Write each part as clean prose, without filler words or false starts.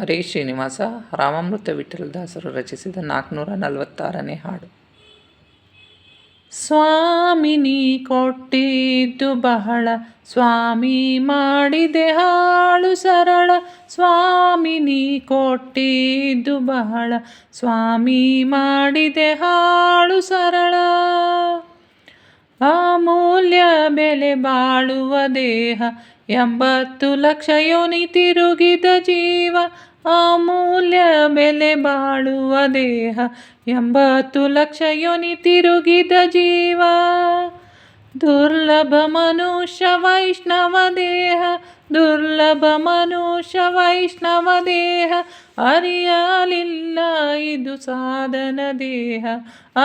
ಹರೇ ಶ್ರೀನಿವಾಸ. ರಾಮಾಮೃತ ವಿಠಲದಾಸರು ರಚಿಸಿದ 446ನೇ ಹಾಡು. ಸ್ವಾಮಿ ನೀ ಕೊಟ್ಟಿದ್ದು ಬಹಳ, ಸ್ವಾಮಿ ಮಾಡಿದೆ ಹಾಳು ಸರಳ. ಸ್ವಾಮಿ ನೀ ಕೊಟ್ಟಿದ್ದು ಬಹಳ, ಸ್ವಾಮಿ ಮಾಡಿದೆ ಹಾಳು ಸರಳ. ಅಮೂಲ್ಯ ಬೆಲೆ ಬಾಳುವ ದೇಹ, 80 ಲಕ್ಷ ಯೋನಿ ತಿರುಗಿದ ಜೀವ. ಅಮೂಲ್ಯ ಬೆಲೆ ಬಾಳುವ ದೇಹ, 80 ಲಕ್ಷ ಯೋನಿ ತಿರುಗಿದ ಜೀವ. ದುರ್ಲಭ ಮನುಷ್ಯ ವೈಷ್ಣವ ದೇಹ, ದುರ್ಲಭ ಮನುಷ್ಯ ವೈಷ್ಣವ ದೇಹ. ಅರಿಯಲಿಲ್ಲ ಇದು ಸಾಧನ ದೇಹ,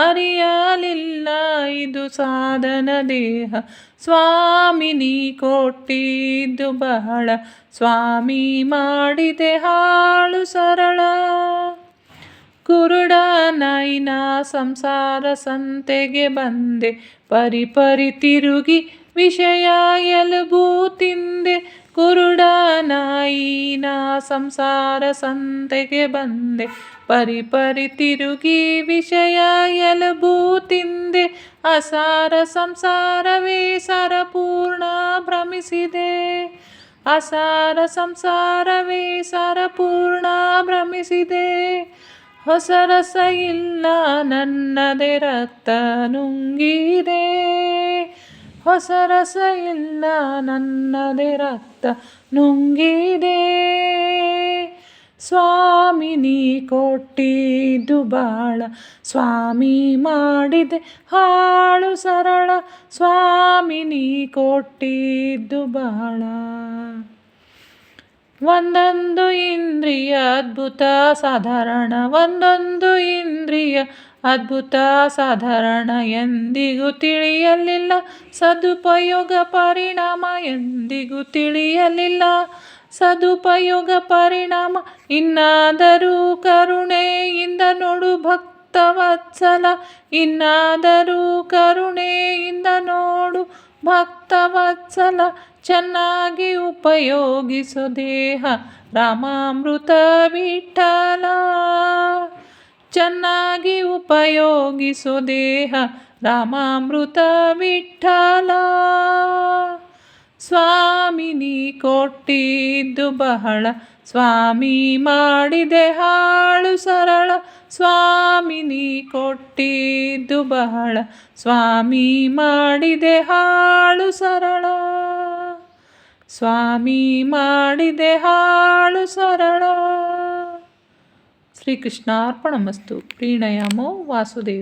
ಅರಿಯಲಿಲ್ಲ ಇದು ಸಾಧನ ದೇಹ. ಸ್ವಾಮಿ ನೀ ಕೊಟ್ಟಿದ್ದು ಬಹಳ, ಸ್ವಾಮಿ ಮಾಡಿದೆ ಹಾಳು ಸರಳ. ಕುರುಡ ನಾಯಿನ ಸಂಸಾರ ಸಂತೆಗೆ ಬಂದೆ, ಪರಿಪರಿ ತಿರುಗಿ ವಿಷಯ ಎಲುಬು ತಿಂದೆ. ಕುರುಡ ನಾಯಿನ ಸಂಸಾರ ಸಂತೆಗೆ ಬಂದೆ, ಪರಿಪರಿ ತಿರುಗಿ ವಿಷಯ ಎಲುಬು ತಿಂದೆ. ಅಸಾರ ಸಂಸಾರವೇ ಸರಪೂರ್ಣ ಭ್ರಮಿಸಿದೆ, ಅಸಾರ ಸಂಸಾರವೇ ಸರಪೂರ್ಣ ಭ್ರಮಿಸಿದೆ. ಹೊಸ ರಸ ಇಲ್ಲ ನನ್ನದೇ ರಕ್ತ ನುಂಗಿದೆ, ಹೊಸ ರಸ ಇಲ್ಲ ನನ್ನದೇ ರಕ್ತ ನುಂಗಿದೆ. ಸ್ವಾಮಿ ನೀ ಕೊಟ್ಟಿದ್ದು ಬಹಳ, ಸ್ವಾಮಿ ಮಾಡಿದೆ ಹಾಳು ಸರಳ. ಸ್ವಾಮಿ ನೀ ಕೊಟ್ಟಿದ್ದು ಬಹಳ. ಒಂದೊಂದು ಇಂದ್ರಿಯ ಅದ್ಭುತ ಸಾಧಾರಣ, ಒಂದೊಂದು ಇಂದ್ರಿಯ ಅದ್ಭುತ ಸಾಧಾರಣ. ಎಂದಿಗೂ ತಿಳಿಯಲಿಲ್ಲ ಸದುಪಯೋಗ ಪರಿಣಾಮ, ಎಂದಿಗೂ ತಿಳಿಯಲಿಲ್ಲ ಸದುಪಯೋಗ ಪರಿಣಾಮ. ಇನ್ನಾದರೂ ಕರುಣೆಯಿಂದ ನೋಡು ಭಕ್ತವತ್ಸಲ, ಇನ್ನಾದರೂ ಕರುಣೆಯಿಂದ ನೋಡು ಭಕ್ತವತ್ಸಲ. ಚೆನ್ನಾಗಿ ಉಪಯೋಗಿಸೋ ದೇಹ ರಾಮಾಮೃತ ವಿಠಲ, ಚೆನ್ನಾಗಿ ಉಪಯೋಗಿಸೋ ದೇಹ ರಾಮಾಮೃತ ವಿಠಲ. ಸ್ವಾಮಿ ನೀ ಕೊಟ್ಟಿದ್ದು ಬಹಳ, ಸ್ವಾಮಿ ಮಾಡಿದೆ ಹಾಳು ಸರಳ. ಸ್ವಾಮಿ ನೀ ಕೊಟ್ಟಿದ್ದು ಬಹಳ, ಸ್ವಾಮಿ ಮಾಡಿದೆ ಹಾಳು ಸರಳ. ಸ್ವಾಮಿ ಮಾಡಿದೆ ಹಾಳು ಸರಳ. ಶ್ರೀಕೃಷ್ಣಾರ್ಪಣಮಸ್ತು. ಪ್ರೀಣಯಾಮೋ ವಾಸುದೇವ.